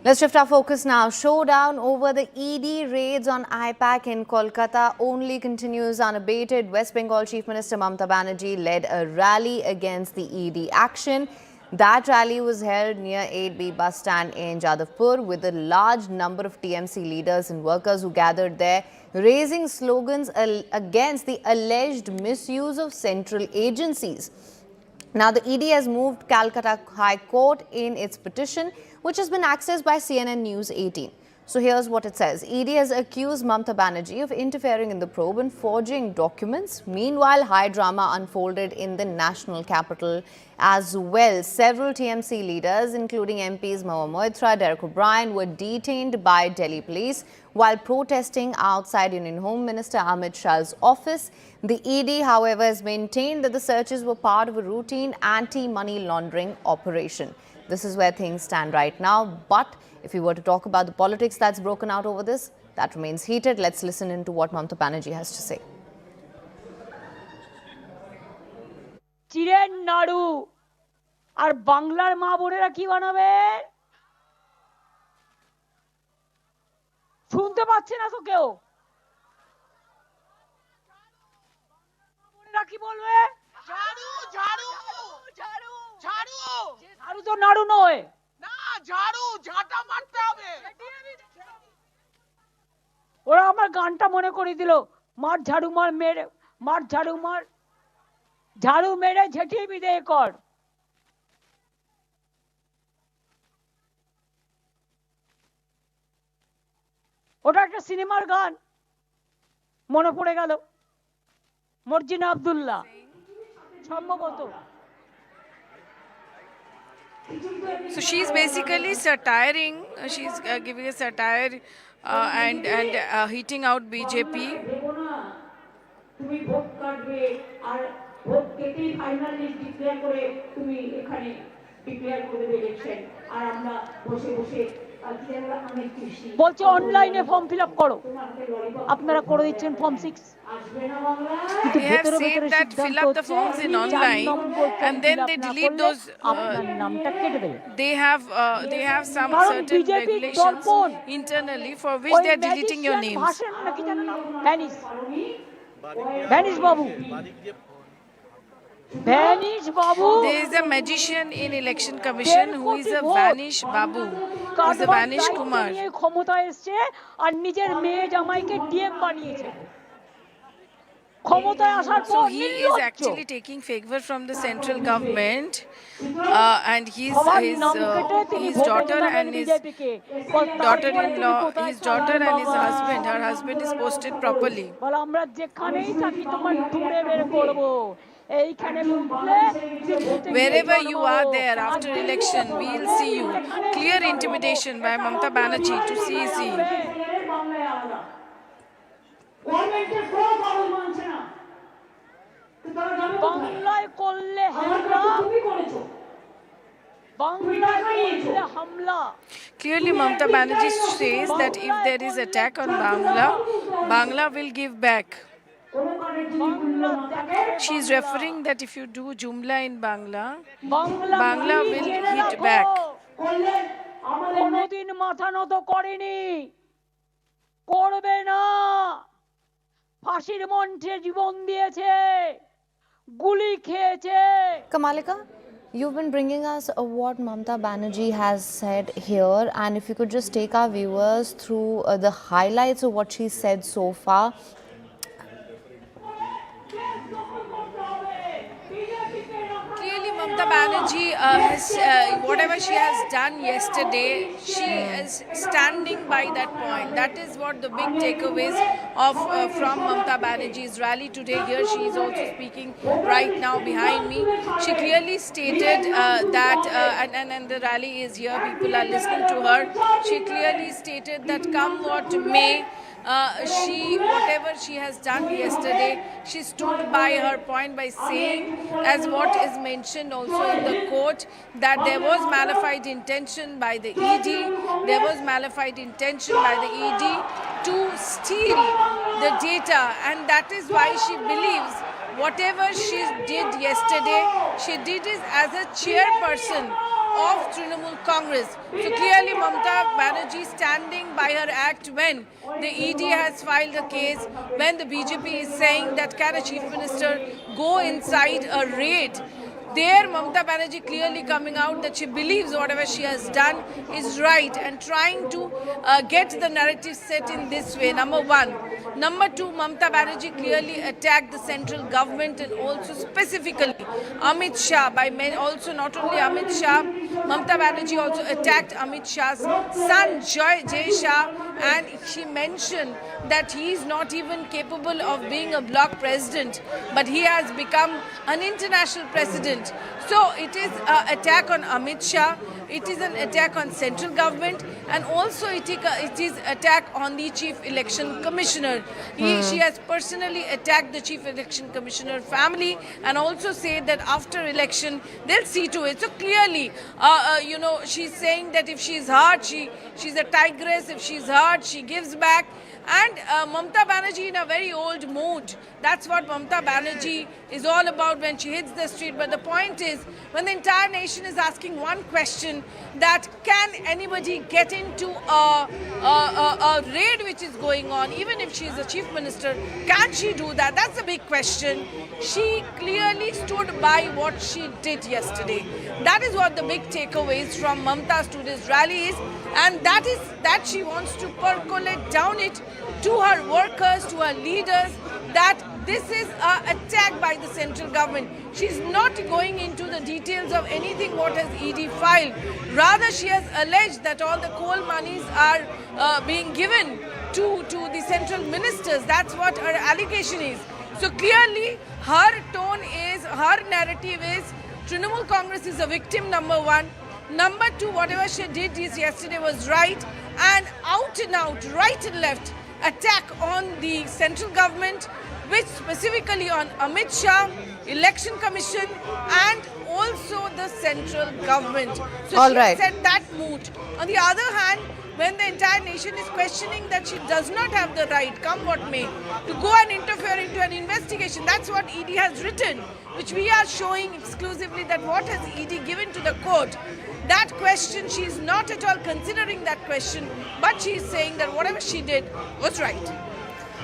Let's shift our focus now. Showdown over the ED raids on IPAC in Kolkata only continues unabated. West Bengal Chief Minister Mamata Banerjee led a rally against the ED action. That rally was held near 8B bus stand in Jadavpur with a large number of TMC leaders and workers who gathered there, raising slogans against the alleged misuse of central agencies. Now, the ED has moved Calcutta High Court in its petition, which has been accessed by CNN News 18. So here's what it says. ED has accused Mamata Banerjee of interfering in the probe and forging documents. Meanwhile, high drama unfolded in the national capital as well. Several TMC leaders, including MPs Mahua Moitra, Derek O'Brien, were detained by Delhi police while protesting outside Union Home Minister Amit Shah's office. The ED, however, has maintained that the searches were part of a routine anti-money laundering operation. This is where things stand right now. But if we were to talk about the politics that's broken out over this, that remains heated. Let's listen into what Mamata Banerjee has to say. চিরের নাড়ু আর বাংলার মা বোনেরা কি বানাবে? শুনতে পাচ্ছে না তো কেউ? বোনেরা কি বলবে? ঝাড়ু ঝাড়ু ঝাড়ু ঝাড়ু ঝাড়ু তো নাড়ু নয়। না ঝাড়ু ঝাঁটা মারতে হবে। ওরা আমার গানটা মনে করে দিল, মার ঝাড়ু মার মেরে, মার ঝাড়ু মার, ঝাড়ু মেরে ঝেঁটিয়ে বিদায় কর। ওটা একটা সিনেমার গান মনে পড়ে গেল, মর্জিনা আব্দুল্লাহ সম্ভবত। So she's basically satiring, she's giving a satire and heating out BJP. তুমি ভোট কাটবে আর ভোট কেটেই ফাইনালি ডিক্লেয়ার করে তুমি এখানে ডিক্লেয়ার করে দেবে ইলেকশন, আর আমরা বসে বসে বলছে অনলাইনে ফর্ম ফিল আপ করো, আপনারা করে দিচ্ছেন form 6। They have said that fill up the forms in online and then they delete those. They have some certain regulations internally for which they are deleting your names. Vanish Babu, vanish Babu, there is a magician in election commission who is a Vanish Babu, who is a Vanish Kumar. ক্ষমতা এসেছে আর নিজের মেয়ে জামাইকে DM বানিয়েছে। ক্ষমতায় আসার পর So he is actually taking favor from the central government and his daughter and his daughter-in-law, his daughter and his husband, her husband is posted properly. বল আমরা যেখানেই থাকি তোমার ধরে বের করব। Wherever you are there after election, we will see you. Clear intimidation by Mamata Banerjee to CEC. বাংলায় করলে হামলা। Clearly, Mamata Banerjee says that if there is attack on Bangla, Bangla will give back. She is referring that if you do Jumla in Bangla, Bangla will hit back. কোনদিন মাথা নত করেনি, করবে না। ফাঁসির মঞ্চে জীবন দিয়েছে, গুলি খেয়েছে। Kamalika, you've been bringing us what Mamata Banerjee has said here, and if you could just take our viewers through the highlights of what she said so far. Clearly, Mamata Banerjee whatever she has done yesterday, she is standing by that point. That is what the big takeaways of from Mamata Banerjee's rally today. Here she is also speaking right now behind me. She clearly stated that, and the rally is here, people are listening to her. She clearly stated that come what may, whatever she has done yesterday, she stood by her point by saying, as what is mentioned also in the court, that there was malified intention by the ED, there was malified intention by the ED to steal the data, and that is why she believes whatever she did yesterday, she did it as a chairperson of Trinamool Congress. So clearly Mamata Banerjee standing by her act when the ED has filed a case, when the BJP is saying that can a chief minister go inside a raid. There Mamata Banerjee clearly coming out that she believes whatever she has done is right and trying to get the narrative set in this way, number one. Number two, Mamata Banerjee clearly attacked the central government and also specifically Amit Shah by men, also not only Amit Shah, Mamata Banerjee also attacked Amit Shah's son Jay Shah, and she mentioned that he is not even capable of being a bloc president, but he has become an international president. So it is an attack on Amit Shah, it is an attack on central government, and also it is attack on the Chief Election Commissioner. She has personally attacked the Chief Election Commissioner family and also said that after election they'll see to it. So clearly, she's saying that if she's hurt, she's a tigress. If she's hurt, she gives back. And Mamata Banerjee in a very old mood. That's what Mamata Banerjee is all about when she hits the street. But the point is, when the entire nation is asking one question, that can anybody get into a raid which is going on, even if she is a chief minister, can she do that? That's a big question. She clearly stood by what she did yesterday. That is what the big takeaways from Mamata's today's rally is, and that is that she wants to percolate down it to her workers, to her leaders, that this is an attack by the central government. She's not going into the details of anything what has ED filed. Rather, she has alleged that all the coal monies are being given to the central ministers. That's what her allegation is. So clearly, her tone is, her narrative is, Trinamool Congress is a victim, number one. Number two, whatever she did yesterday was right, and out, right and left, attack on the central government, which specifically on Amit Shah, Election Commission, and also the central government. So All she right. set that mood. On the other hand, when the entire nation is questioning that she does not have the right, come what may, to go and interfere into an investigation, that's what ED has written, which we are showing exclusively that what has ED given to the court. That question, she is not at all considering that question, but she is saying that whatever she did was right.